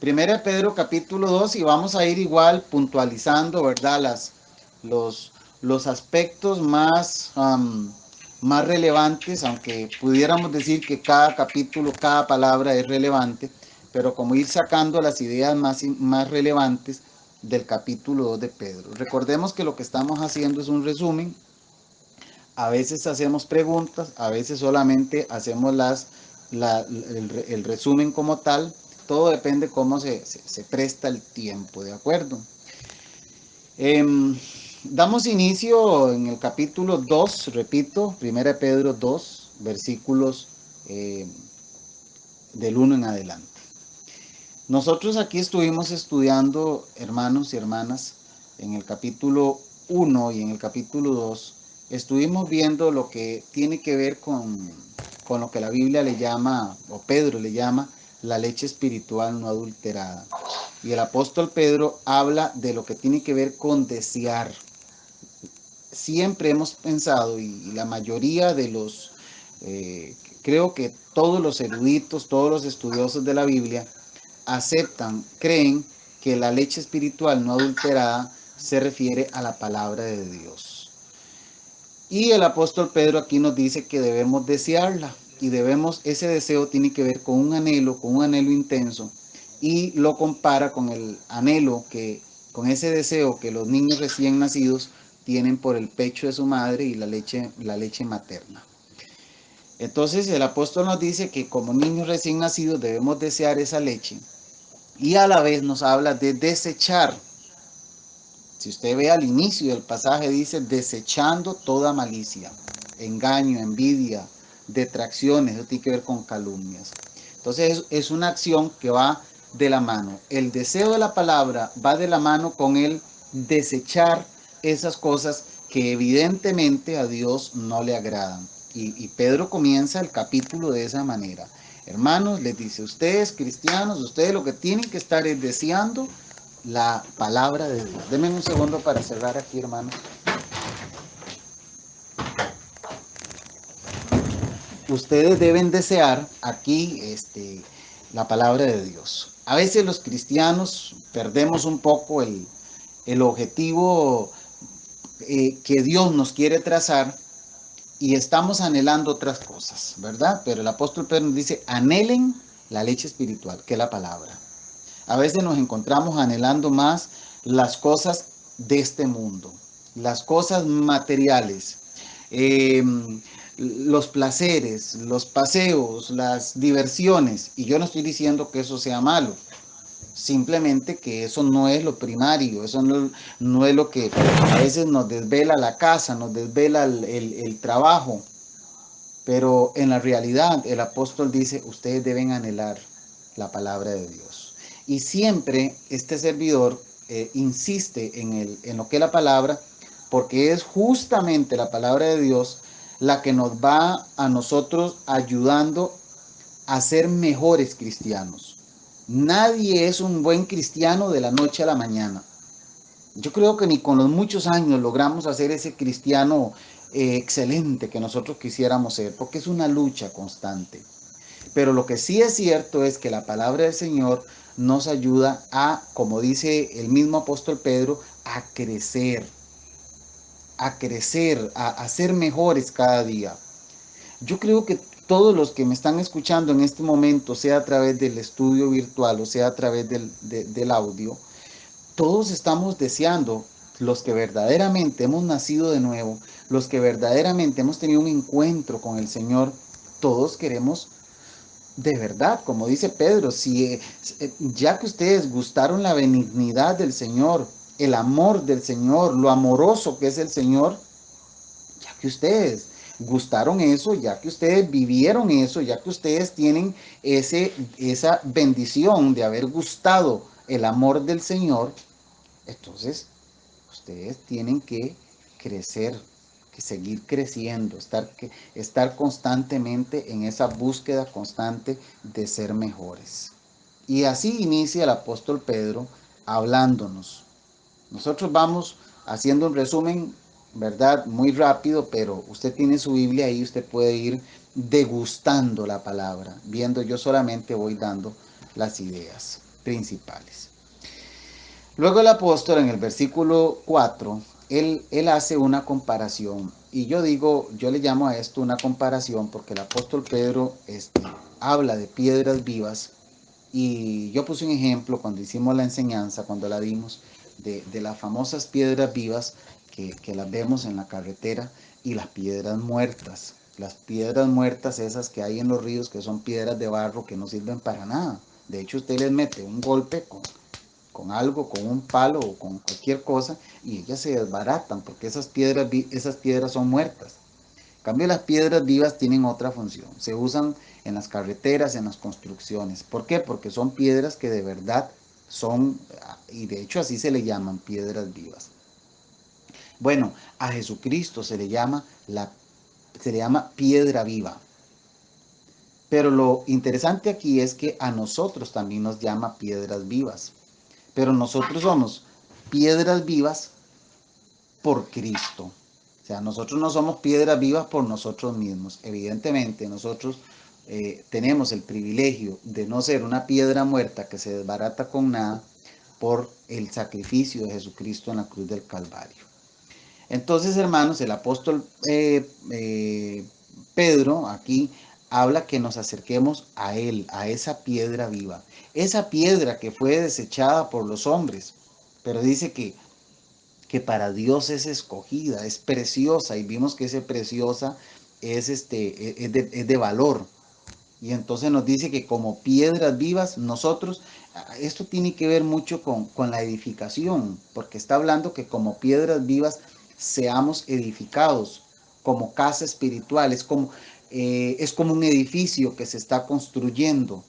Primera de Pedro capítulo 2 y vamos a ir igual puntualizando, ¿verdad? Los, los aspectos más relevantes, aunque pudiéramos decir que cada capítulo, cada palabra es relevante, pero como ir sacando las ideas más relevantes del capítulo 2 de Pedro. Recordemos que lo que estamos haciendo es un resumen. A veces hacemos preguntas, a veces solamente hacemos el resumen como tal. Todo depende cómo se presta el tiempo, ¿de acuerdo? Damos inicio en el capítulo 2, repito, 1 Pedro 2, versículos eh, del 1 en adelante. Nosotros aquí estuvimos estudiando, hermanos y hermanas, en el capítulo 1 y en el capítulo 2, estuvimos viendo lo que tiene que ver con lo que la Biblia le llama, o Pedro le llama, la leche espiritual no adulterada. Y el apóstol Pedro habla de lo que tiene que ver con desear. Siempre hemos pensado, y la mayoría de creo que todos los eruditos, todos los estudiosos de la Biblia, aceptan, creen que la leche espiritual no adulterada se refiere a la palabra de Dios. Y el apóstol Pedro aquí nos dice que debemos desearla y ese deseo tiene que ver con un anhelo intenso, y lo compara con el anhelo con ese deseo que los niños recién nacidos tienen por el pecho de su madre y la leche materna. Entonces el apóstol nos dice que como niños recién nacidos debemos desear esa leche, y a la vez nos habla de desechar. Si usted ve al inicio del pasaje, dice desechando toda malicia, engaño, envidia, detracciones, eso tiene que ver con calumnias. Entonces es una acción que va de la mano. El deseo de la palabra va de la mano con el desechar esas cosas que evidentemente a Dios no le agradan. Y Pedro comienza el capítulo de esa manera. Hermanos, les dice, ustedes cristianos, ustedes lo que tienen que estar es deseando la palabra de Dios. Denme un segundo para cerrar aquí, hermanos. Ustedes deben desear aquí la palabra de Dios. A veces los cristianos perdemos un poco el objetivo que Dios nos quiere trazar y estamos anhelando otras cosas, ¿verdad? Pero el apóstol Pedro nos dice, anhelen la leche espiritual, que es la palabra. A veces nos encontramos anhelando más las cosas de este mundo, las cosas materiales, eh, los placeres, los paseos, las diversiones. Y yo no estoy diciendo que eso sea malo, simplemente que eso no es lo primario, eso no es lo que a veces nos desvela la casa, nos desvela el trabajo. Pero en la realidad el apóstol dice, ustedes deben anhelar la palabra de Dios. Y siempre este servidor insiste en lo que es la palabra, porque es justamente la palabra de Dios la que nos va a nosotros ayudando a ser mejores cristianos. Nadie es un buen cristiano de la noche a la mañana. Yo creo que ni con los muchos años logramos hacer ese cristiano excelente que nosotros quisiéramos ser, porque es una lucha constante. Pero lo que sí es cierto es que la palabra del Señor nos ayuda a, como dice el mismo apóstol Pedro, a ser mejores cada día. Yo creo que todos los que me están escuchando en este momento, sea a través del estudio virtual o sea a través del audio, todos estamos deseando, los que verdaderamente hemos nacido de nuevo, los que verdaderamente hemos tenido un encuentro con el Señor, todos queremos de verdad, como dice Pedro, ya que ustedes gustaron la benignidad del Señor, el amor del Señor, lo amoroso que es el Señor, ya que ustedes gustaron eso, ya que ustedes vivieron eso, ya que ustedes tienen esa bendición de haber gustado el amor del Señor, entonces ustedes tienen que crecer, que seguir creciendo, estar constantemente en esa búsqueda constante de ser mejores. Y así inicia el apóstol Pedro hablándonos. Nosotros vamos haciendo un resumen, ¿verdad? Muy rápido, pero usted tiene su Biblia ahí, usted puede ir degustando la palabra, viendo, yo solamente voy dando las ideas. principales. Luego el apóstol en el versículo 4, él hace una comparación. Y yo le llamo a esto una comparación porque el apóstol Pedro habla de piedras vivas. Y yo puse un ejemplo cuando hicimos la enseñanza, cuando la dimos, de las famosas piedras vivas que las vemos en la carretera y las piedras muertas. Las piedras muertas esas que hay en los ríos, que son piedras de barro que no sirven para nada. De hecho, usted les mete un golpe con algo, con un palo o con cualquier cosa, y ellas se desbaratan porque esas piedras son muertas. En cambio, las piedras vivas tienen otra función. Se usan en las carreteras, en las construcciones. ¿Por qué? Porque son piedras que de verdad son, y de hecho así se le llaman, piedras vivas. Bueno, a Jesucristo se le llama piedra viva. Pero lo interesante aquí es que a nosotros también nos llama piedras vivas. Pero nosotros somos piedras vivas por Cristo. O sea, nosotros no somos piedras vivas por nosotros mismos. Evidentemente, nosotros tenemos el privilegio de no ser una piedra muerta que se desbarata con nada por el sacrificio de Jesucristo en la cruz del Calvario. Entonces, hermanos, el apóstol Pedro aquí habla que nos acerquemos a él, a esa piedra viva. Esa piedra que fue desechada por los hombres, pero dice que para Dios es escogida, es preciosa, y vimos que ese preciosa es de valor. Y entonces nos dice que como piedras vivas, nosotros, esto tiene que ver mucho con la edificación, porque está hablando que como piedras vivas seamos edificados, como casa espiritual, es como un edificio que se está construyendo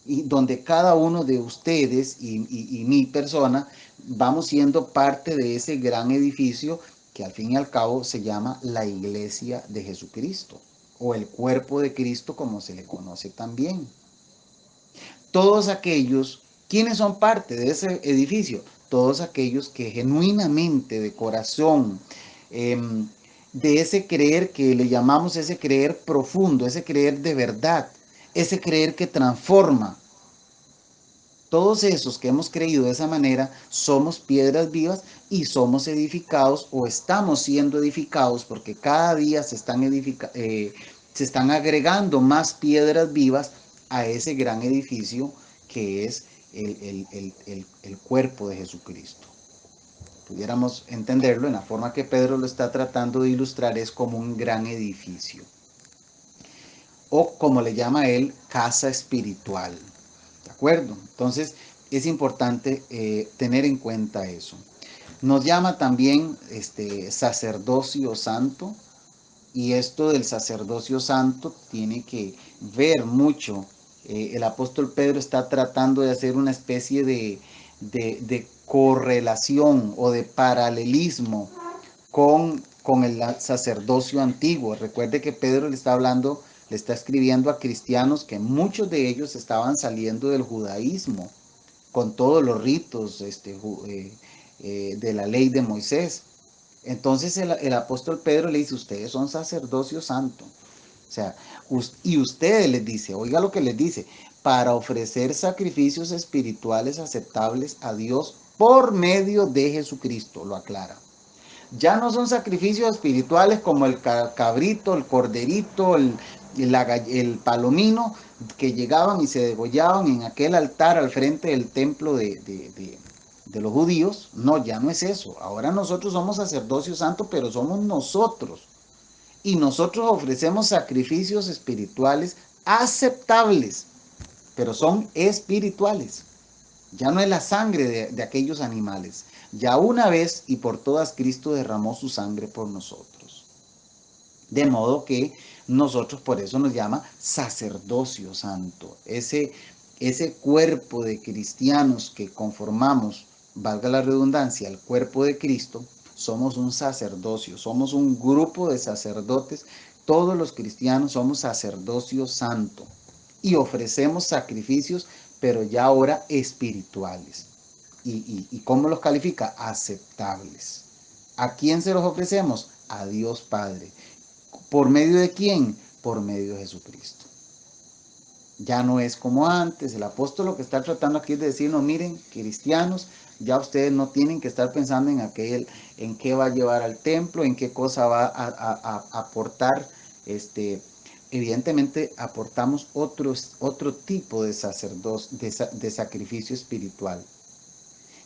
y donde cada uno de ustedes y mi persona vamos siendo parte de ese gran edificio que al fin y al cabo se llama la iglesia de Jesucristo o el cuerpo de Cristo como se le conoce también. Todos aquellos, ¿quiénes son parte de ese edificio? Todos aquellos que genuinamente, de corazón, de ese creer que le llamamos ese creer profundo, ese creer de verdad, ese creer que transforma. Todos esos que hemos creído de esa manera somos piedras vivas y somos edificados o estamos siendo edificados porque cada día se están agregando más piedras vivas a ese gran edificio que es el cuerpo de Jesucristo. Pudiéramos entenderlo en la forma que Pedro lo está tratando de ilustrar, es como un gran edificio. O como le llama él, casa espiritual. ¿De acuerdo? Entonces es importante tener en cuenta eso. Nos llama también sacerdocio santo, y esto del sacerdocio santo tiene que ver mucho. El apóstol Pedro está tratando de hacer una especie de correlación o de paralelismo con el sacerdocio antiguo. Recuerde que Pedro le está escribiendo a cristianos que muchos de ellos estaban saliendo del judaísmo, con todos los ritos de la ley de Moisés. Entonces el apóstol Pedro le dice, ustedes son sacerdocio santo. O sea, y ustedes les dice, oiga lo que les dice, para ofrecer sacrificios espirituales aceptables a Dios por medio de Jesucristo, lo aclara. Ya no son sacrificios espirituales como el cabrito, el corderito, el palomino, que llegaban y se degollaban en aquel altar al frente del templo de los judíos. No, ya no es eso. Ahora nosotros somos sacerdocio santo, pero somos nosotros. Y nosotros ofrecemos sacrificios espirituales aceptables, pero son espirituales. Ya no es la sangre de aquellos animales. Ya una vez y por todas Cristo derramó su sangre por nosotros. De modo que nosotros, por eso nos llama sacerdocio santo. Ese cuerpo de cristianos que conformamos, valga la redundancia, el cuerpo de Cristo, somos un sacerdocio, somos un grupo de sacerdotes. Todos los cristianos somos sacerdocio santo y ofrecemos sacrificios, pero ya ahora espirituales. ¿Y cómo los califica? Aceptables. ¿A quién se los ofrecemos? A Dios Padre. ¿Por medio de quién? Por medio de Jesucristo. Ya no es como antes. El apóstol lo que está tratando aquí es de decirnos, miren, cristianos, ya ustedes no tienen que estar pensando en qué va a llevar al templo, en qué cosa va a aportar. Evidentemente aportamos otro tipo de sacerdocio, de sacrificio espiritual,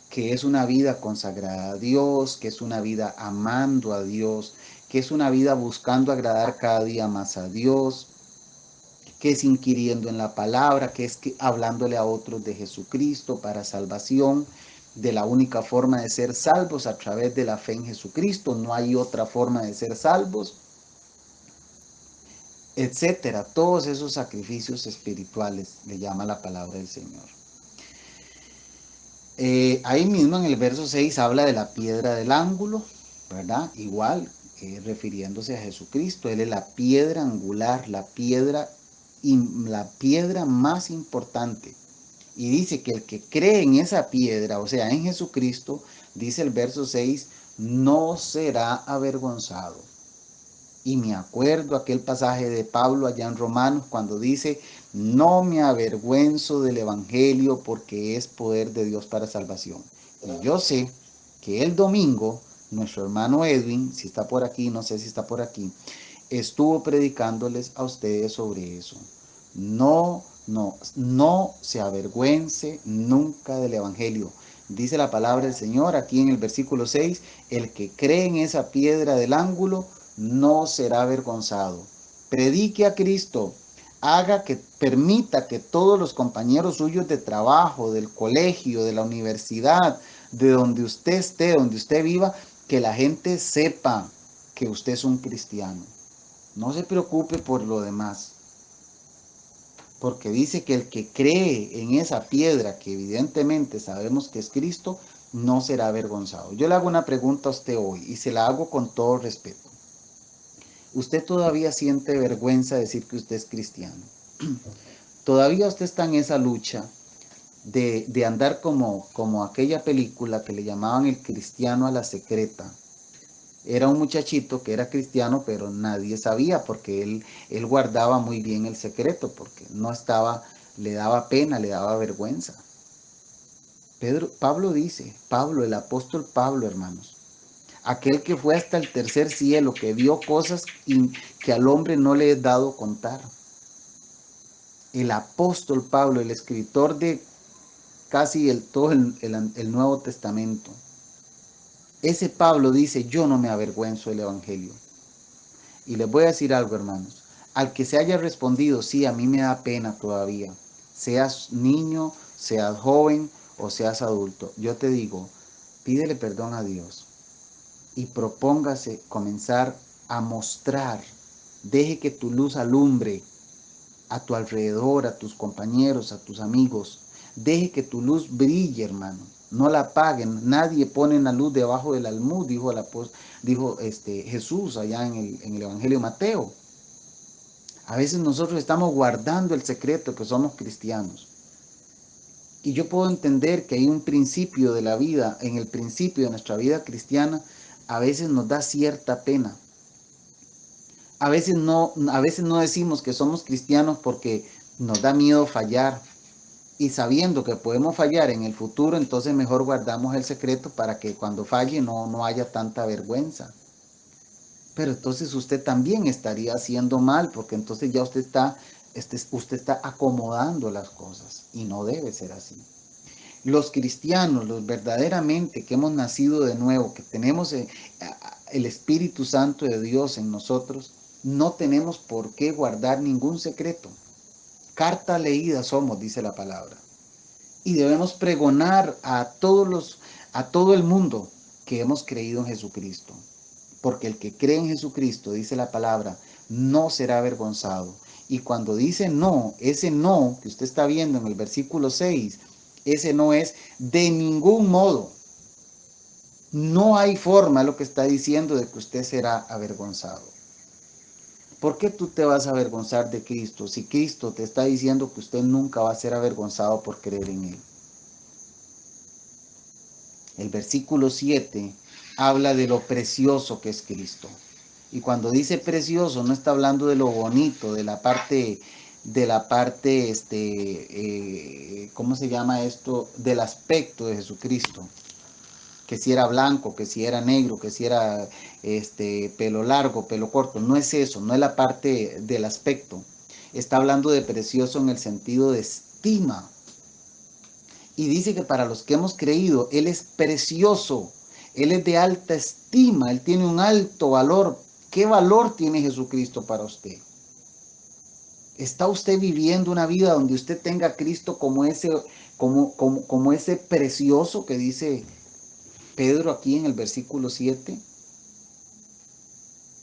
que es una vida consagrada a Dios, que es una vida amando a Dios, que es una vida buscando agradar cada día más a Dios, que es inquiriendo en la palabra, que es hablándole a otros de Jesucristo para salvación, de la única forma de ser salvos a través de la fe en Jesucristo, no hay otra forma de ser salvos, etcétera. Todos esos sacrificios espirituales le llama la palabra del Señor. Ahí mismo en el verso 6 habla de la piedra del ángulo, ¿verdad? Igual, refiriéndose a Jesucristo. Él es la piedra angular, la piedra más importante. Y dice que el que cree en esa piedra, o sea, en Jesucristo, dice el verso 6, no será avergonzado. Y me acuerdo aquel pasaje de Pablo allá en Romanos cuando dice, no me avergüenzo del Evangelio porque es poder de Dios para salvación. Y yo sé que el domingo, nuestro hermano Edwin, si está por aquí, no sé si está por aquí, estuvo predicándoles a ustedes sobre eso. No se avergüence nunca del Evangelio. Dice la palabra del Señor aquí en el versículo 6, el que cree en esa piedra del ángulo no será avergonzado. Predique a Cristo, permita que todos los compañeros suyos de trabajo, del colegio, de la universidad, de donde usted esté, donde usted viva, que la gente sepa que usted es un cristiano. No se preocupe por lo demás, porque dice que el que cree en esa piedra, que evidentemente sabemos que es Cristo, no será avergonzado. Yo le hago una pregunta a usted hoy y se la hago con todo respeto. ¿Usted todavía siente vergüenza de decir que usted es cristiano? ¿Todavía usted está en esa lucha de andar como aquella película que le llamaban El cristiano a la secreta? Era un muchachito que era cristiano, pero nadie sabía porque él guardaba muy bien el secreto, porque no estaba, le daba pena, le daba vergüenza. Pablo dice, Pablo, el apóstol Pablo, hermanos, aquel que fue hasta el tercer cielo, que vio cosas que al hombre no le es dado contar. El apóstol Pablo, el escritor de casi todo el Nuevo Testamento. Ese Pablo dice, yo no me avergüenzo del Evangelio. Y les voy a decir algo, hermanos. Al que se haya respondido, sí, a mí me da pena todavía, seas niño, seas joven o seas adulto, yo te digo, pídele perdón a Dios y propóngase comenzar a mostrar, deje que tu luz alumbre a tu alrededor, a tus compañeros, a tus amigos, deje que tu luz brille, hermano. No la apaguen, nadie pone la luz debajo del almud, dijo Jesús allá en el Evangelio de Mateo. A veces nosotros estamos guardando el secreto que somos cristianos. Y yo puedo entender que hay un principio de la vida, en el principio de nuestra vida cristiana, a veces nos da cierta pena. A veces no decimos que somos cristianos porque nos da miedo fallar. Y sabiendo que podemos fallar en el futuro, entonces mejor guardamos el secreto para que cuando falle no haya tanta vergüenza. Pero entonces usted también estaría haciendo mal, porque entonces ya usted está acomodando las cosas y no debe ser así. Los cristianos, los verdaderamente que hemos nacido de nuevo, que tenemos el Espíritu Santo de Dios en nosotros, no tenemos por qué guardar ningún secreto. Carta leída somos, dice la palabra. Y debemos pregonar a todo el mundo que hemos creído en Jesucristo. Porque el que cree en Jesucristo, dice la palabra, no será avergonzado. Y cuando dice no, ese no que usted está viendo en el versículo 6, ese no es de ningún modo. No hay forma, lo que está diciendo, de que usted será avergonzado. ¿Por qué tú te vas a avergonzar de Cristo si Cristo te está diciendo que usted nunca va a ser avergonzado por creer en Él? El versículo 7 habla de lo precioso que es Cristo. Y cuando dice precioso, no está hablando de lo bonito, de la parte de la parte, ¿cómo se llama esto? Del aspecto de Jesucristo. Que si era blanco, que si era negro, que si era pelo largo, pelo corto. No es eso, no es la parte del aspecto. Está hablando de precioso en el sentido de estima. Y dice que para los que hemos creído, Él es precioso, Él es de alta estima, Él tiene un alto valor. ¿Qué valor tiene Jesucristo para usted? ¿Está usted viviendo una vida donde usted tenga a Cristo como ese precioso que dice Pedro aquí en el versículo 7?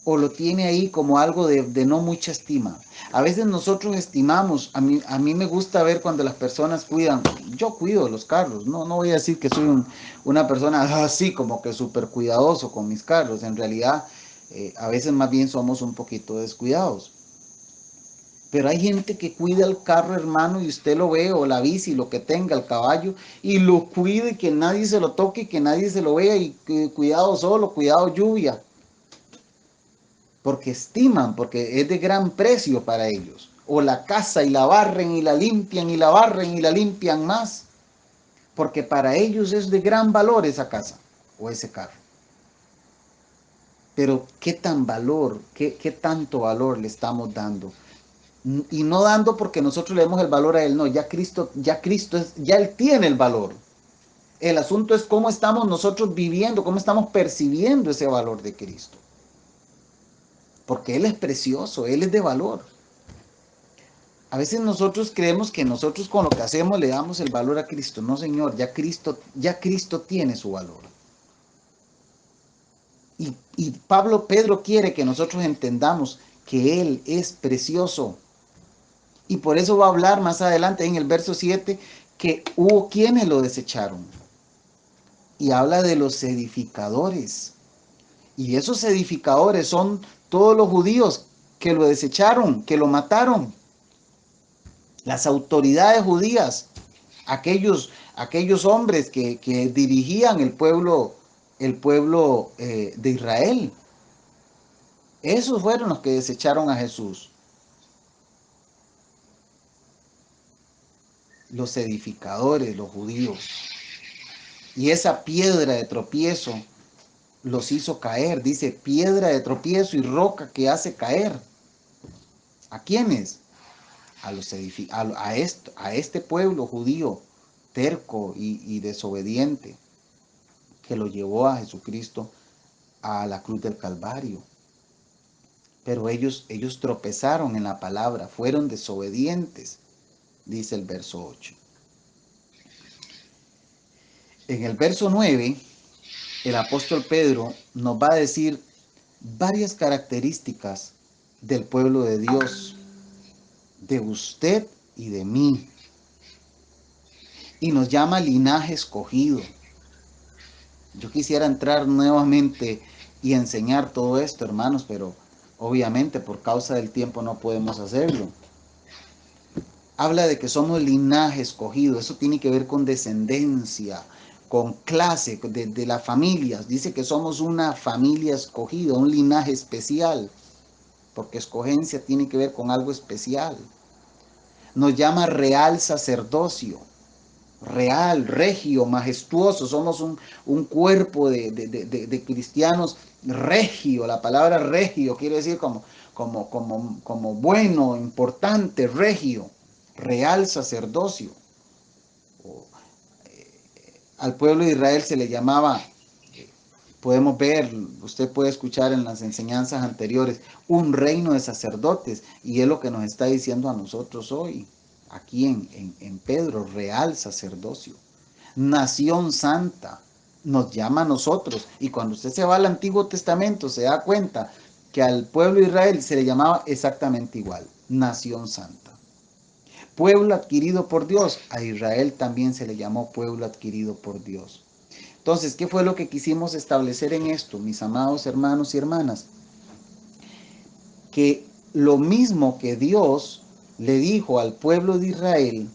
¿O lo tiene ahí como algo de no mucha estima? A veces nosotros estimamos, a mí me gusta ver cuando las personas cuidan, yo cuido los carros, no voy a decir que soy una persona así como que súper cuidadoso con mis carros, en realidad a veces más bien somos un poquito descuidados. Pero hay gente que cuida el carro, hermano, y usted lo ve, o la bici, lo que tenga, el caballo, y lo cuide, que nadie se lo toque, que nadie se lo vea, y cuidado solo, cuidado lluvia. Porque estiman, porque es de gran precio para ellos. O la casa y la barren y la limpian y la barren y la limpian más. Porque para ellos es de gran valor esa casa o ese carro. Pero ¿qué tan valor, qué tanto valor le estamos dando? Y no dando porque nosotros le demos el valor a Él, no, ya Cristo ya Él tiene el valor. El asunto es cómo estamos nosotros viviendo, cómo estamos percibiendo ese valor de Cristo. Porque Él es precioso, Él es de valor. A veces nosotros creemos que nosotros con lo que hacemos le damos el valor a Cristo. No, Señor, ya Cristo tiene su valor. Y Pedro quiere que nosotros entendamos que Él es precioso. Y por eso va a hablar más adelante en el verso 7 que hubo quienes lo desecharon. Y habla de los edificadores. Y esos edificadores son todos los judíos que lo desecharon, que lo mataron. Las autoridades judías, aquellos hombres que dirigían el pueblo de Israel. Esos fueron los que desecharon a Jesús. Los edificadores, los judíos. Y esa piedra de tropiezo los hizo caer. Dice piedra de tropiezo y roca que hace caer. ¿A quiénes? A este pueblo judío terco y desobediente que lo llevó a Jesucristo a la cruz del Calvario. Pero ellos tropezaron en la palabra, fueron desobedientes, dice el verso 8. En el verso 9, el apóstol Pedro nos va a decir varias características del pueblo de Dios, de usted y de mí. Y nos llama linaje escogido. Yo quisiera entrar nuevamente y enseñar todo esto, hermanos, pero obviamente por causa del tiempo no podemos hacerlo. Habla de que somos linaje escogido, eso tiene que ver con descendencia, con clase, de las familias. Dice que somos una familia escogida, un linaje especial, porque escogencia tiene que ver con algo especial. Nos llama real sacerdocio. Real, regio, majestuoso, somos un cuerpo de cristianos regio. La palabra regio quiere decir como bueno, importante, regio, real sacerdocio. Al pueblo de Israel se le llamaba, podemos ver, usted puede escuchar en las enseñanzas anteriores, un reino de sacerdotes, y es lo que nos está diciendo a nosotros hoy. Aquí en Pedro, real sacerdocio, nación santa, nos llama a nosotros. Y cuando usted se va al Antiguo Testamento, se da cuenta que al pueblo de Israel se le llamaba exactamente igual, nación santa. Pueblo adquirido por Dios, a Israel también se le llamó pueblo adquirido por Dios. Entonces, ¿qué fue lo que quisimos establecer en esto, mis amados hermanos y hermanas? Que lo mismo que Dios le dijo al pueblo de Israel,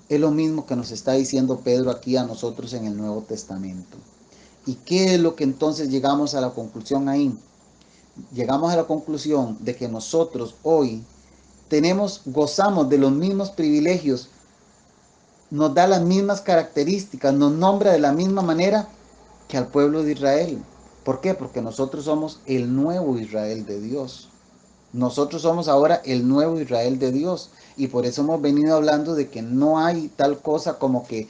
es lo mismo que nos está diciendo Pedro aquí a nosotros en el Nuevo Testamento. ¿Y qué es lo que entonces llegamos a la conclusión ahí? Llegamos a la conclusión de que nosotros hoy gozamos de los mismos privilegios, nos da las mismas características, nos nombra de la misma manera que al pueblo de Israel. ¿Por qué? Porque nosotros somos el nuevo Israel de Dios. Nosotros somos ahora el nuevo Israel de Dios. Y por eso hemos venido hablando de que no hay tal cosa como que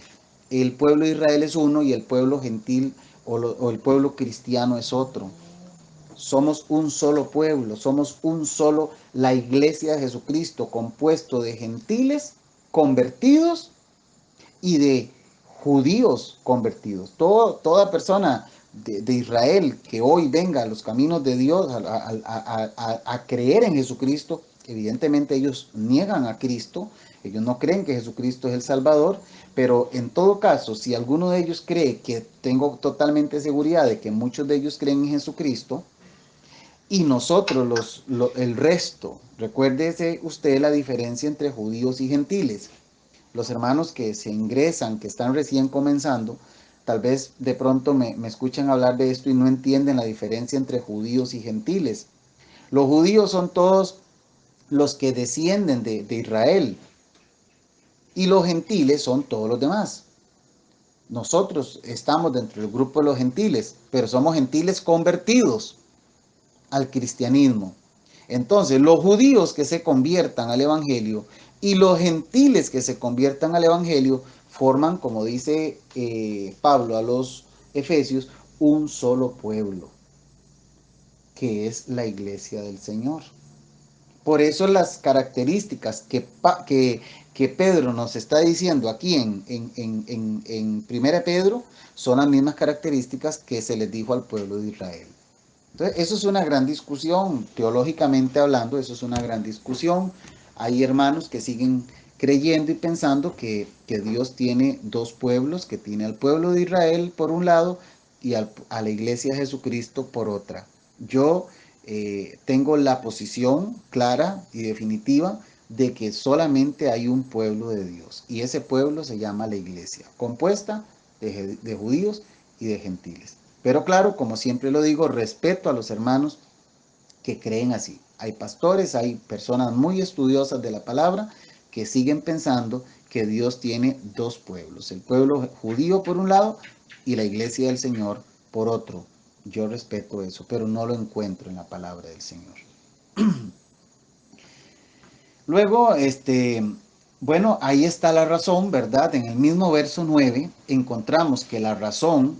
el pueblo de Israel es uno y el pueblo gentil o el pueblo cristiano es otro. Somos un solo pueblo, somos un solo, la iglesia de Jesucristo, compuesto de gentiles convertidos y de judíos convertidos. Toda persona de Israel que hoy venga a los caminos de Dios, a creer en Jesucristo, evidentemente ellos niegan a Cristo, ellos no creen que Jesucristo es el Salvador, pero en todo caso, si alguno de ellos cree, que tengo totalmente seguridad de que muchos de ellos creen en Jesucristo, y nosotros, el resto, recuérdese usted la diferencia entre judíos y gentiles. Los hermanos que se ingresan, que están recién comenzando, tal vez de pronto me escuchan hablar de esto y no entienden la diferencia entre judíos y gentiles. Los judíos son todos los que descienden de Israel y los gentiles son todos los demás. Nosotros estamos dentro del grupo de los gentiles, pero somos gentiles convertidos al cristianismo. Entonces, los judíos que se conviertan al evangelio y los gentiles que se conviertan al evangelio forman, como dice Pablo a los Efesios, un solo pueblo, que es la iglesia del Señor. Por eso las características que Pedro nos está diciendo aquí en 1 Pedro son las mismas características que se les dijo al pueblo de Israel. Entonces, eso es una gran discusión, teológicamente hablando, eso es una gran discusión. Hay hermanos que siguen creyendo y pensando que Dios tiene dos pueblos, que tiene al pueblo de Israel por un lado y a la iglesia de Jesucristo por otra. Yo tengo la posición clara y definitiva de que solamente hay un pueblo de Dios y ese pueblo se llama la iglesia, compuesta de judíos y de gentiles. Pero claro, como siempre lo digo, respeto a los hermanos que creen así. Hay pastores, hay personas muy estudiosas de la palabra que siguen pensando que Dios tiene dos pueblos, el pueblo judío por un lado y la iglesia del Señor por otro. Yo respeto eso, pero no lo encuentro en la palabra del Señor. Luego, bueno, ahí está la razón, ¿verdad? En el mismo verso 9 encontramos que la razón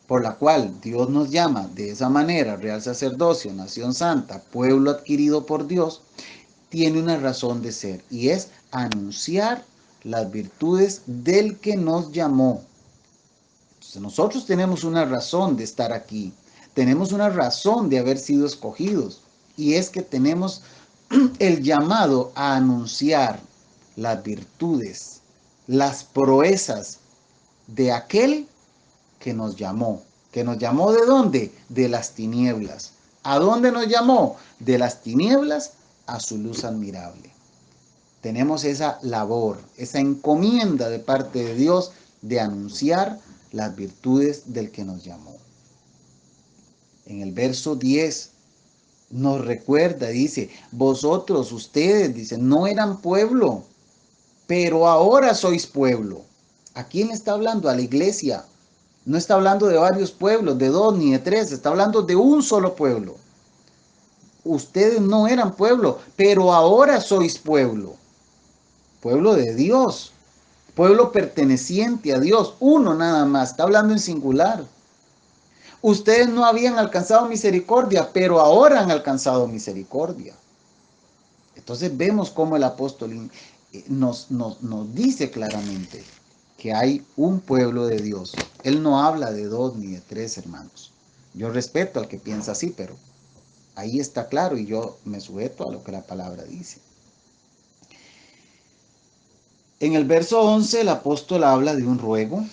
por la cual Dios nos llama de esa manera, real sacerdocio, nación santa, pueblo adquirido por Dios, tiene una razón de ser y es anunciar las virtudes del que nos llamó. Entonces, nosotros tenemos una razón de estar aquí, tenemos una razón de haber sido escogidos y es que tenemos el llamado a anunciar las virtudes, las proezas de aquel que nos llamó. ¿Que nos llamó de dónde? De las tinieblas. ¿A dónde nos llamó? De las tinieblas a su luz admirable. Tenemos esa labor, esa encomienda de parte de Dios de anunciar las virtudes del que nos llamó. En el verso 10 nos recuerda, dice, vosotros, ustedes, dice, no eran pueblo, pero ahora sois pueblo. ¿A quién está hablando? A la iglesia. No está hablando de varios pueblos, de dos ni de tres, está hablando de un solo pueblo. Ustedes no eran pueblo, pero ahora sois pueblo. Pueblo de Dios, pueblo perteneciente a Dios, uno nada más, está hablando en singular. Ustedes no habían alcanzado misericordia, pero ahora han alcanzado misericordia. Entonces vemos cómo el apóstol nos dice claramente que hay un pueblo de Dios. Él no habla de dos ni de tres hermanos. Yo respeto al que piensa así, pero ahí está claro y yo me sujeto a lo que la palabra dice. En el verso 11 el apóstol habla de un ruego.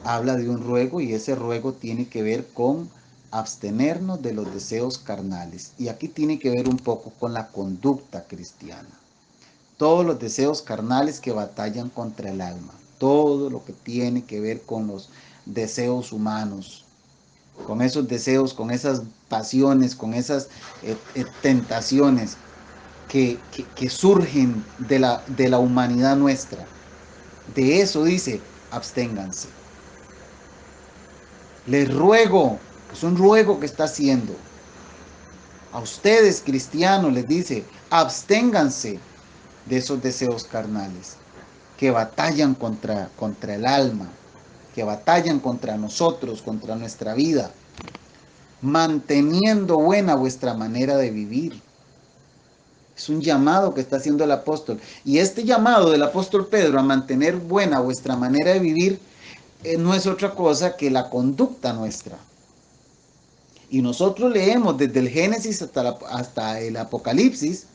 Habla de un ruego y ese ruego tiene que ver con abstenernos de los deseos carnales. Y aquí tiene que ver un poco con la conducta cristiana. Todos los deseos carnales que batallan contra el alma, todo lo que tiene que ver con los deseos humanos, con esos deseos, con esas pasiones, con esas tentaciones. que surgen de la humanidad nuestra. De eso dice, absténganse. Les ruego, es un ruego que está haciendo. A ustedes, cristianos, les dice, absténganse de esos deseos carnales que batallan contra el alma, que batallan contra nosotros, contra nuestra vida, manteniendo buena vuestra manera de vivir. Es un llamado que está haciendo el apóstol. Y este llamado del apóstol Pedro a mantener buena vuestra manera de vivir no es otra cosa que la conducta nuestra. Y nosotros leemos desde el Génesis hasta el Apocalipsis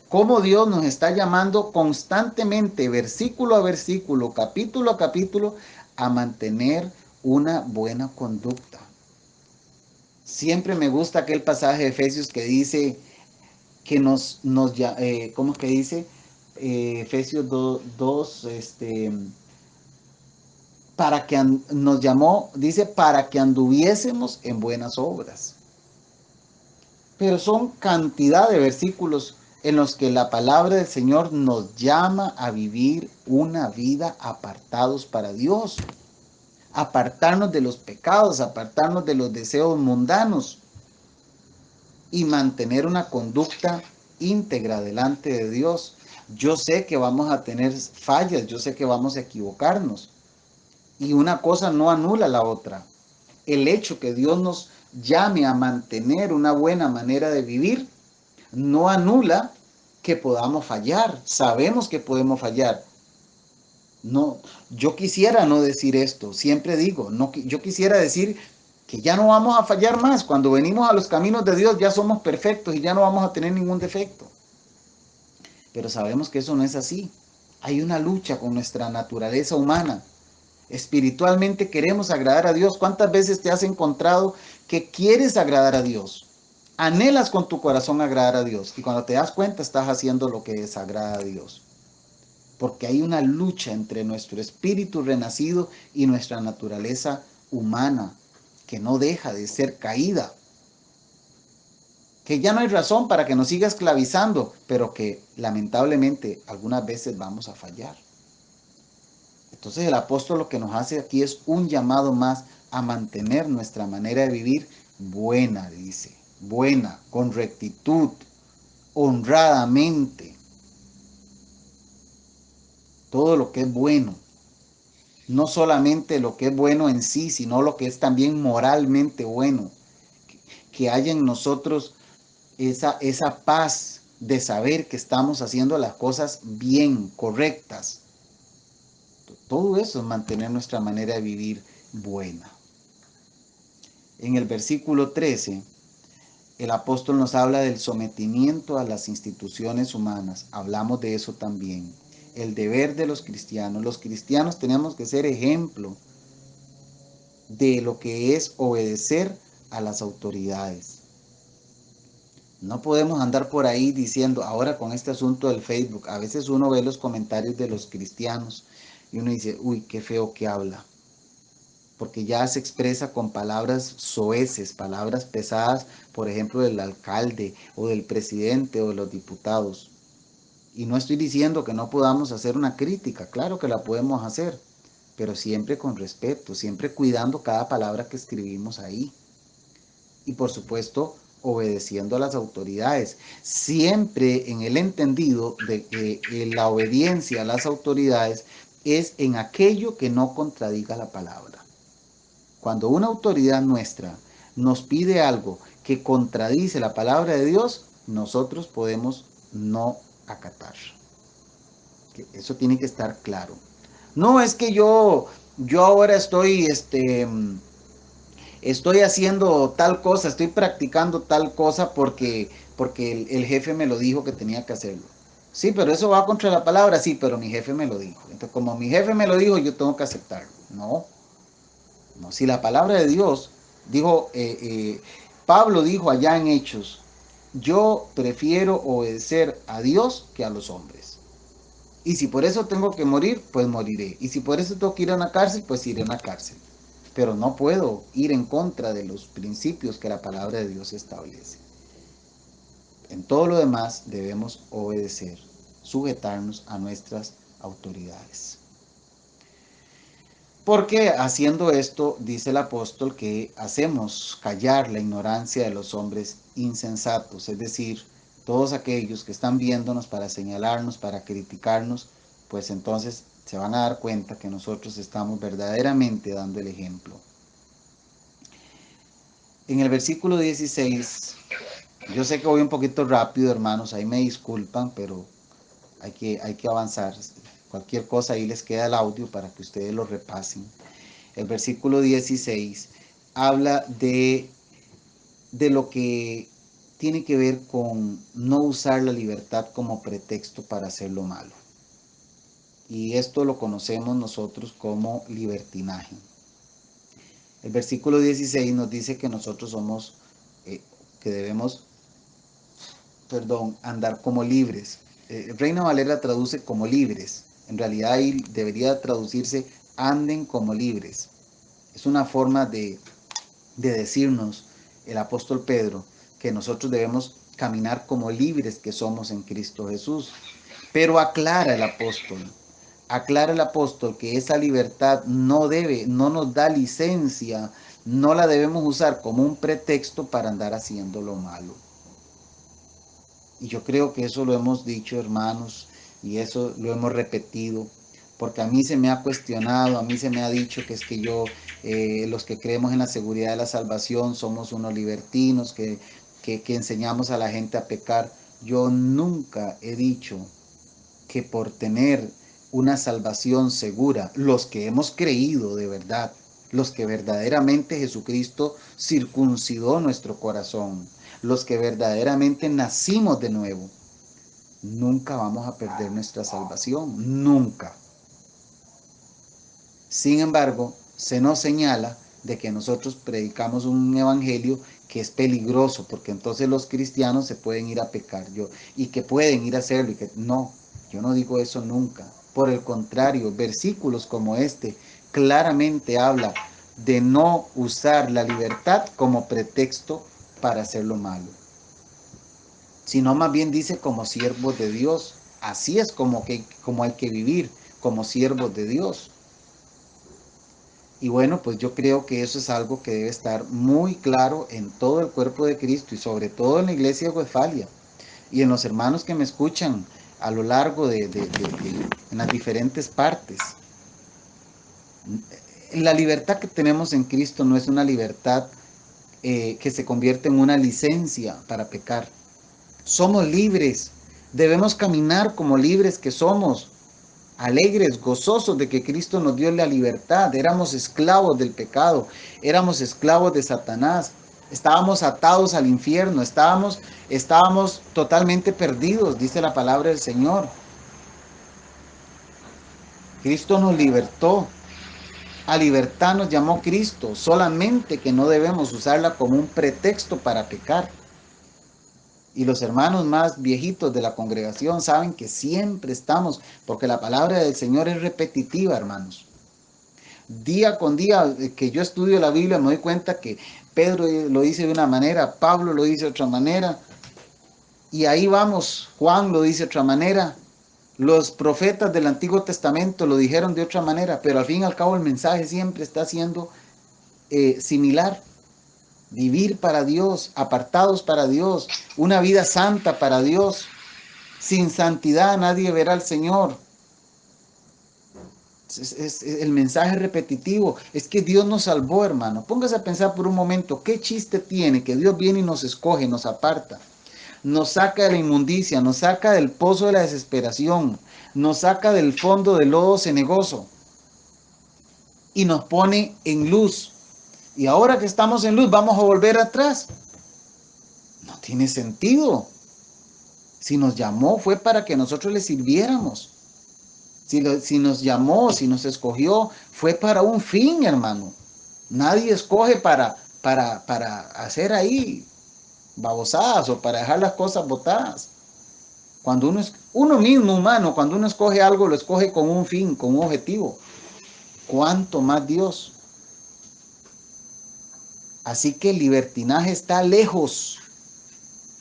cómo Dios nos está llamando constantemente, versículo a versículo, capítulo a capítulo, a mantener una buena conducta. Siempre me gusta aquel pasaje de Efesios que dice que ¿cómo es que dice? Efesios 2, para que nos llamó, dice, para que anduviésemos en buenas obras. Pero son cantidad de versículos en los que la palabra del Señor nos llama a vivir una vida apartados para Dios, apartarnos de los pecados, apartarnos de los deseos mundanos y mantener una conducta íntegra delante de Dios. Yo sé que vamos a tener fallas, yo sé que vamos a equivocarnos y una cosa no anula la otra. El hecho que Dios nos llame a mantener una buena manera de vivir no anula que podamos fallar. Sabemos que podemos fallar. No, yo quisiera no decir esto. Siempre digo, no, yo quisiera decir que ya no vamos a fallar más. Cuando venimos a los caminos de Dios ya somos perfectos y ya no vamos a tener ningún defecto. Pero sabemos que eso no es así. Hay una lucha con nuestra naturaleza humana. Espiritualmente queremos agradar a Dios. ¿Cuántas veces te has encontrado que quieres agradar a Dios? Anhelas con tu corazón agradar a Dios y cuando te das cuenta estás haciendo lo que desagrada a Dios. Porque hay una lucha entre nuestro espíritu renacido y nuestra naturaleza humana que no deja de ser caída. Que ya no hay razón para que nos siga esclavizando, pero que lamentablemente algunas veces vamos a fallar. Entonces el apóstol lo que nos hace aquí es un llamado más a mantener nuestra manera de vivir buena, dice, buena, con rectitud, honradamente. Todo lo que es bueno, no solamente lo que es bueno en sí, sino lo que es también moralmente bueno. Que haya en nosotros esa paz de saber que estamos haciendo las cosas bien, correctas. Todo eso es mantener nuestra manera de vivir buena. En el versículo 13, el apóstol nos habla del sometimiento a las instituciones humanas. Hablamos de eso también. El deber de los cristianos. Los cristianos tenemos que ser ejemplo de lo que es obedecer a las autoridades. No podemos andar por ahí diciendo, ahora con este asunto del Facebook, a veces uno ve los comentarios de los cristianos y uno dice, uy, qué feo que habla. Porque ya se expresa con palabras soeces, palabras pesadas, por ejemplo, del alcalde o del presidente o de los diputados. Y no estoy diciendo que no podamos hacer una crítica, claro que la podemos hacer, pero siempre con respeto, siempre cuidando cada palabra que escribimos ahí. Y por supuesto, obedeciendo a las autoridades, siempre en el entendido de que la obediencia a las autoridades es en aquello que no contradiga la palabra. Cuando una autoridad nuestra nos pide algo que contradice la palabra de Dios, nosotros podemos no acatar. Eso tiene que estar claro. No es que yo ahora estoy haciendo tal cosa, estoy practicando tal cosa porque el jefe me lo dijo que tenía que hacerlo. Sí, pero eso va contra la palabra, sí, pero mi jefe me lo dijo. Entonces, como mi jefe me lo dijo, yo tengo que aceptarlo. No. Si la palabra de Dios dijo, Pablo dijo allá en Hechos, yo prefiero obedecer a Dios que a los hombres. Y si por eso tengo que morir, pues moriré. Y si por eso tengo que ir a una cárcel, pues iré a una cárcel. Pero no puedo ir en contra de los principios que la palabra de Dios establece. En todo lo demás debemos obedecer, sujetarnos a nuestras autoridades. Porque haciendo esto, dice el apóstol, que hacemos callar la ignorancia de los hombres insensatos, es decir, todos aquellos que están viéndonos para señalarnos, para criticarnos, pues entonces se van a dar cuenta que nosotros estamos verdaderamente dando el ejemplo. En el versículo 16, yo sé que voy un poquito rápido, hermanos, ahí me disculpan, pero hay que avanzar. Cualquier cosa ahí les queda el audio para que ustedes lo repasen. El versículo 16 habla de lo que tiene que ver con no usar la libertad como pretexto para hacer lo malo. Y esto lo conocemos nosotros como libertinaje. El versículo 16 nos dice que nosotros somos, que debemos, andar como libres. Reina Valera traduce como libres. En realidad ahí debería traducirse anden como libres. Es una forma de decirnos el apóstol Pedro que nosotros debemos caminar como libres que somos en Cristo Jesús. Pero aclara el apóstol que esa libertad no nos da licencia, no la debemos usar como un pretexto para andar haciendo lo malo. Y yo creo que eso lo hemos dicho, hermanos, y eso lo hemos repetido, porque a mí se me ha cuestionado, a mí se me ha dicho que es que yo, los que creemos en la seguridad de la salvación, somos unos libertinos, que enseñamos a la gente a pecar. Yo nunca he dicho que por tener una salvación segura, los que hemos creído de verdad, los que verdaderamente Jesucristo circuncidó nuestro corazón, los que verdaderamente nacimos de nuevo, nunca vamos a perder nuestra salvación, nunca. Sin embargo, se nos señala de que nosotros predicamos un evangelio que es peligroso, porque entonces los cristianos se pueden ir a pecar y que pueden ir a hacerlo, y que no, yo no digo eso nunca. Por el contrario, versículos como este claramente habla de no usar la libertad como pretexto para hacer lo malo, sino más bien dice como siervos de Dios. Así es como hay que vivir, como siervos de Dios. Y bueno, pues yo creo que eso es algo que debe estar muy claro en todo el cuerpo de Cristo y sobre todo en la iglesia de Westfalia y en los hermanos que me escuchan a lo largo en las diferentes partes. La libertad que tenemos en Cristo no es una libertad que se convierte en una licencia para pecar. Somos libres, debemos caminar como libres que somos, alegres, gozosos de que Cristo nos dio la libertad. Éramos esclavos del pecado, éramos esclavos de Satanás, estábamos atados al infierno, estábamos totalmente perdidos, dice la palabra del Señor. Cristo nos libertó, a libertad nos llamó Cristo, solamente que no debemos usarla como un pretexto para pecar. Y los hermanos más viejitos de la congregación saben que siempre estamos, porque la palabra del Señor es repetitiva, hermanos. Día con día que yo estudio la Biblia me doy cuenta que Pedro lo dice de una manera, Pablo lo dice de otra manera, y ahí vamos, Juan lo dice de otra manera, los profetas del Antiguo Testamento lo dijeron de otra manera, pero al fin y al cabo el mensaje siempre está siendo similar. Vivir para Dios, apartados para Dios, una vida santa para Dios. Sin santidad nadie verá al Señor. El mensaje repetitivo es que Dios nos salvó, hermano. Póngase a pensar por un momento, ¿qué chiste tiene que Dios viene y nos escoge, nos aparta, nos saca de la inmundicia, nos saca del pozo de la desesperación, nos saca del fondo del lodo cenagoso y nos pone en luz? Y ahora que estamos en luz, ¿vamos a volver atrás? No tiene sentido. Si nos llamó fue para que nosotros le sirviéramos. Si nos llamó, si nos escogió, fue para un fin, hermano. Nadie escoge para hacer ahí babosadas o para dejar las cosas botadas. Cuando uno mismo humano, cuando uno escoge algo, lo escoge con un fin, con un objetivo. ¿Cuánto más Dios? Así que el libertinaje está lejos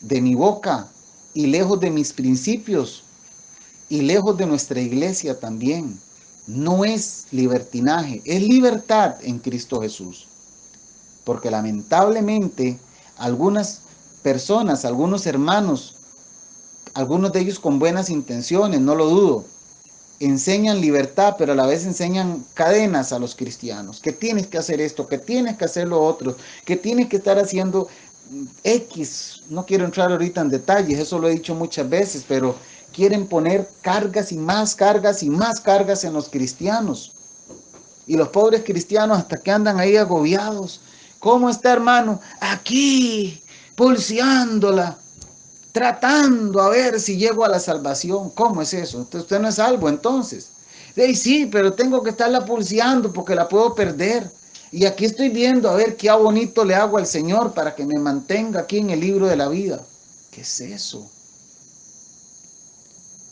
de mi boca y lejos de mis principios y lejos de nuestra iglesia también. No es libertinaje, es libertad en Cristo Jesús. Porque lamentablemente algunas personas, algunos hermanos, algunos de ellos con buenas intenciones, no lo dudo, enseñan libertad, pero a la vez enseñan cadenas a los cristianos, que tienes que hacer esto, que tienes que hacer lo otro, que tienes que estar haciendo X. No quiero entrar ahorita en detalles, eso lo he dicho muchas veces, pero quieren poner cargas y más cargas y más cargas en los cristianos. Y los pobres cristianos hasta que andan ahí agobiados. ¿Cómo está, hermano? Aquí, pulseándola, tratando a ver si llego a la salvación. ¿Cómo es eso? Usted no es salvo entonces. Sí, pero tengo que estarla pulseando porque la puedo perder. Y aquí estoy viendo a ver qué bonito le hago al Señor para que me mantenga aquí en el libro de la vida. ¿Qué es eso?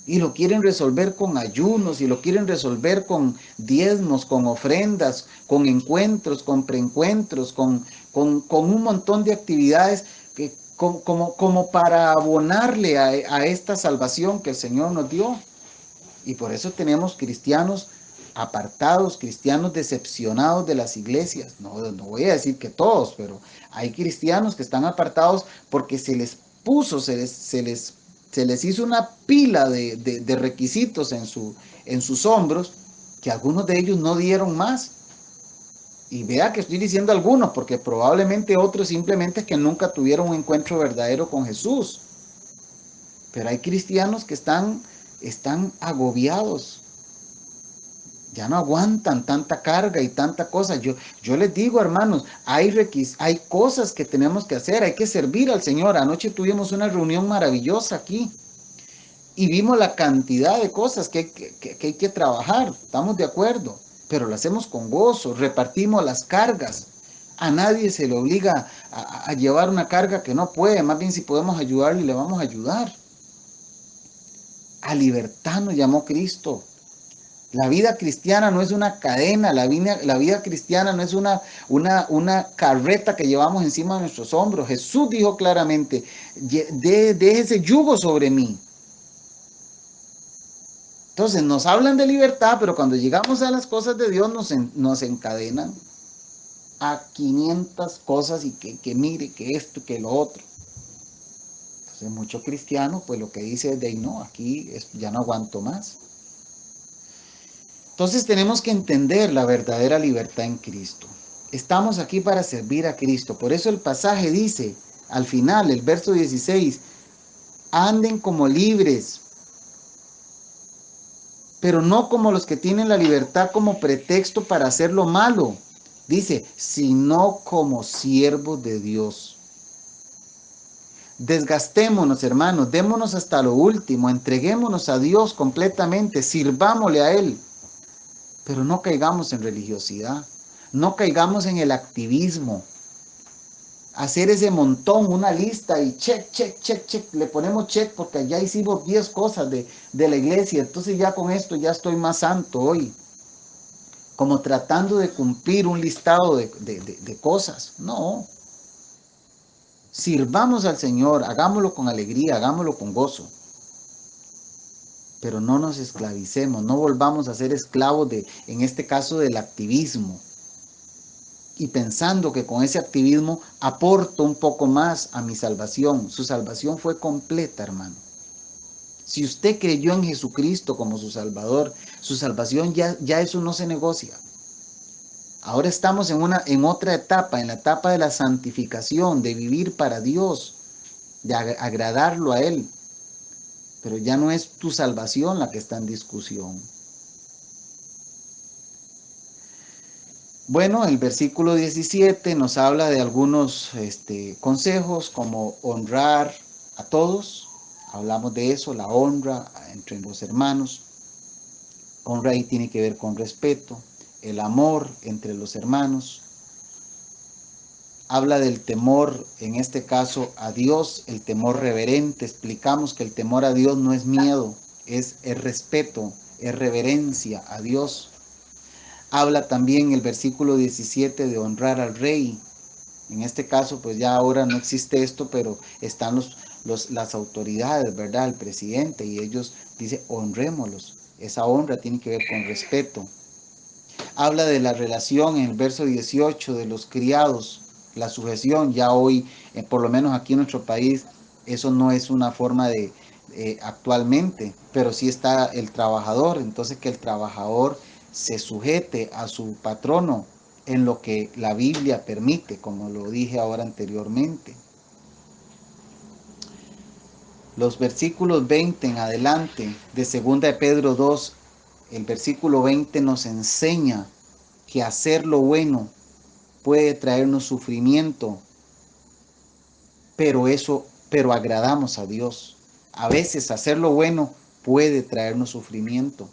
Y lo quieren resolver con ayunos, y lo quieren resolver con diezmos, con ofrendas, con encuentros, con preencuentros, con un montón de actividades que, como para abonarle a esta salvación que el Señor nos dio. Y por eso tenemos cristianos apartados, cristianos decepcionados de las iglesias. No voy a decir que todos, pero hay cristianos que están apartados porque se les puso, se les hizo una pila de requisitos en sus hombros, que algunos de ellos no dieron más. Y vea que estoy diciendo algunos, porque probablemente otros simplemente es que nunca tuvieron un encuentro verdadero con Jesús. Pero hay cristianos que están agobiados, ya no aguantan tanta carga y tanta cosa. Yo les digo, hermanos, hay cosas que tenemos que hacer, hay que servir al Señor. Anoche tuvimos una reunión maravillosa aquí y vimos la cantidad de cosas que hay que trabajar, estamos de acuerdo, pero lo hacemos con gozo, repartimos las cargas. A nadie se le obliga a llevar una carga que no puede, más bien si podemos ayudarle, le vamos a ayudar. A libertad nos llamó Cristo. La vida cristiana no es una cadena, la vida cristiana no es una carreta que llevamos encima de nuestros hombros. Jesús dijo claramente, deje ese yugo sobre mí. Entonces nos hablan de libertad, pero cuando llegamos a las cosas de Dios nos encadenan a 500 cosas y que mire, que esto, que lo otro. Entonces mucho cristiano pues lo que dice es no, aquí ya no aguanto más. Entonces tenemos que entender la verdadera libertad en Cristo. Estamos aquí para servir a Cristo. Por eso el pasaje dice, al final, el verso 16, anden como libres, pero no como los que tienen la libertad como pretexto para hacer lo malo. Dice, sino como siervos de Dios. Desgastémonos, hermanos, démonos hasta lo último, entreguémonos a Dios completamente, sirvámosle a Él. Pero no caigamos en religiosidad, no caigamos en el activismo. Hacer ese montón, una lista y check, le ponemos check porque ya hicimos 10 cosas de la iglesia, entonces ya con esto ya estoy más santo hoy. Como tratando de cumplir un listado de cosas. No. Sirvamos al Señor, hagámoslo con alegría, hagámoslo con gozo. Pero no nos esclavicemos, no volvamos a ser esclavos en este caso, del activismo. Y pensando que con ese activismo aporto un poco más a mi salvación. Su salvación fue completa, hermano. Si usted creyó en Jesucristo como su Salvador, su salvación ya eso no se negocia. Ahora estamos en otra etapa, en la etapa de la santificación, de vivir para Dios, de agradarlo a Él. Pero ya no es tu salvación la que está en discusión. Bueno, el versículo 17 nos habla de algunos consejos como honrar a todos. Hablamos de eso, la honra entre los hermanos. Honra ahí tiene que ver con respeto, el amor entre los hermanos. Habla del temor, en este caso a Dios, el temor reverente. Explicamos que el temor a Dios no es miedo, es respeto, es reverencia a Dios. Habla también el versículo 17 de honrar al rey. En este caso, pues ya ahora no existe esto, pero están las autoridades, ¿verdad? El presidente, y ellos dicen, honrémoslos. Esa honra tiene que ver con respeto. Habla de la relación en el verso 18 de los criados, la sujeción. Ya hoy, por lo menos aquí en nuestro país, eso no es una forma de actualmente, pero sí está el trabajador. Entonces, que el trabajador se sujete a su patrono en lo que la Biblia permite, como lo dije ahora anteriormente. Los versículos 20 en adelante de 2 de Pedro 2, el versículo 20 nos enseña que hacer lo bueno puede traernos sufrimiento, pero agradamos a Dios. A veces hacer lo bueno puede traernos sufrimiento,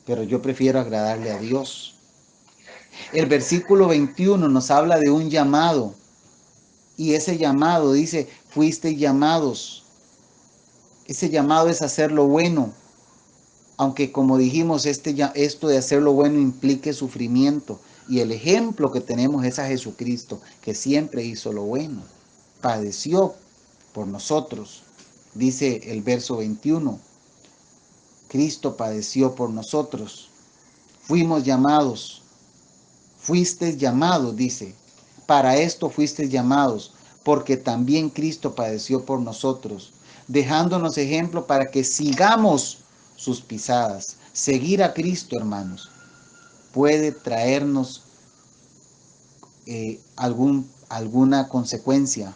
pero yo prefiero agradarle a Dios. El versículo 21 nos habla de un llamado, y ese llamado dice, fuisteis llamados. Ese llamado es hacer lo bueno, aunque como dijimos, esto de hacer lo bueno implique sufrimiento. Y el ejemplo que tenemos es a Jesucristo, que siempre hizo lo bueno. Padeció por nosotros, dice el verso 21. Cristo padeció por nosotros. Fuimos llamados, fuisteis llamados, dice. Para esto fuisteis llamados, porque también Cristo padeció por nosotros, dejándonos ejemplo para que sigamos sus pisadas. Seguir a Cristo, hermanos, puede traernos alguna consecuencia,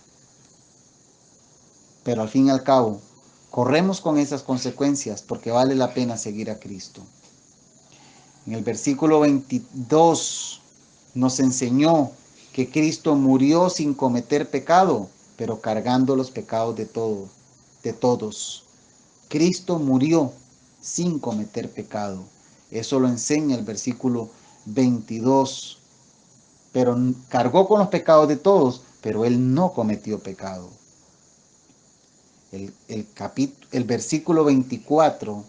pero al fin y al cabo, corremos con esas consecuencias porque vale la pena seguir a Cristo. En el versículo 22 nos enseñó que Cristo murió sin cometer pecado, pero cargando los pecados de todos. Cristo murió sin cometer pecado. Eso lo enseña el versículo 22. Pero cargó con los pecados de todos, pero él no cometió pecado. El versículo 24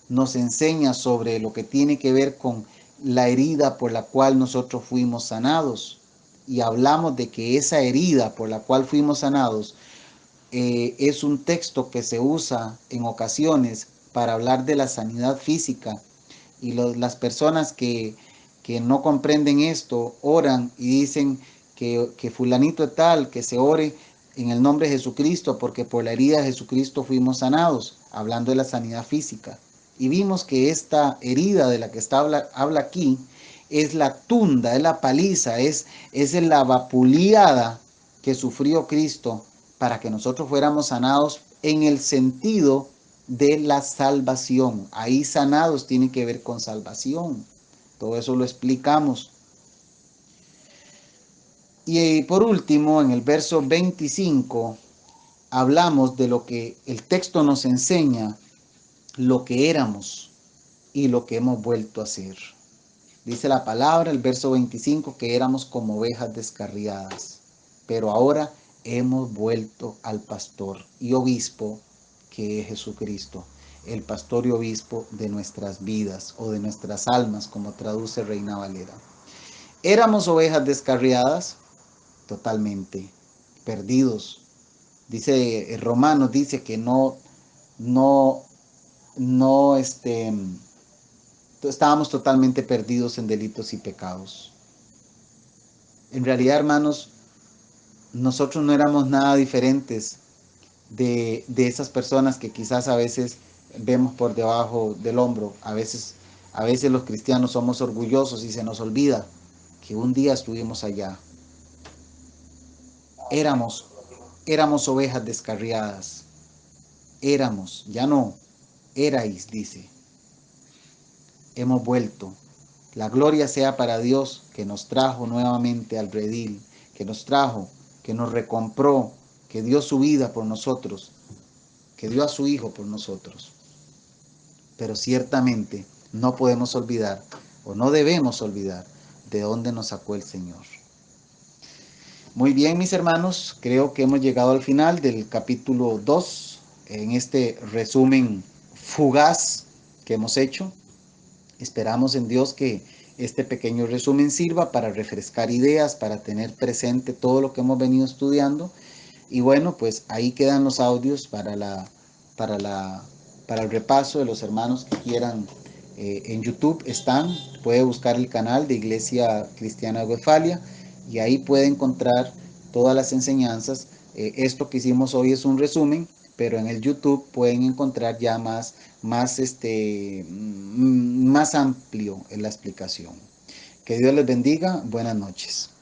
nos enseña sobre lo que tiene que ver con la herida por la cual nosotros fuimos sanados. Y hablamos de que esa herida por la cual fuimos sanados es un texto que se usa en ocasiones para hablar de la sanidad física. Y las personas que no comprenden esto oran y dicen que fulanito es tal, que se ore en el nombre de Jesucristo, porque por la herida de Jesucristo fuimos sanados, hablando de la sanidad física. Y vimos que esta herida de la que habla aquí es la tunda, es la paliza, es la vapuleada que sufrió Cristo para que nosotros fuéramos sanados en el sentido de la salvación. Ahí sanados tiene que ver con salvación. Todo eso lo explicamos. Y por último, en el verso 25, hablamos de lo que el texto nos enseña, lo que éramos y lo que hemos vuelto a ser. Dice la palabra, el verso 25, que éramos como ovejas descarriadas, pero ahora hemos vuelto al pastor y obispo que es Jesucristo, el pastor y obispo de nuestras vidas o de nuestras almas, como traduce Reina Valera. Éramos ovejas descarriadas, totalmente perdidos. Dice Romanos, dice que estábamos totalmente perdidos en delitos y pecados. En realidad, hermanos, nosotros no éramos nada diferentes de esas personas que quizás a veces vemos por debajo del hombro. A veces los cristianos somos orgullosos y se nos olvida que un día estuvimos allá. Éramos ovejas descarriadas. Éramos, ya no, erais, dice. Hemos vuelto. La gloria sea para Dios que nos trajo nuevamente al redil, que nos trajo, que nos recompró, que dio su vida por nosotros, que dio a su Hijo por nosotros. Pero ciertamente no podemos olvidar, o no debemos olvidar, de dónde nos sacó el Señor. Muy bien, mis hermanos, creo que hemos llegado al final del capítulo 2, en este resumen fugaz que hemos hecho. Esperamos en Dios que este pequeño resumen sirva para refrescar ideas, para tener presente todo lo que hemos venido estudiando Y bueno, pues ahí quedan los audios para la, para el repaso de los hermanos que quieran. En YouTube están, puede buscar el canal de Iglesia Cristiana Westfalia y ahí puede encontrar todas las enseñanzas. Esto que hicimos hoy es un resumen, pero en el YouTube pueden encontrar ya más amplio en la explicación. Que Dios les bendiga. Buenas noches.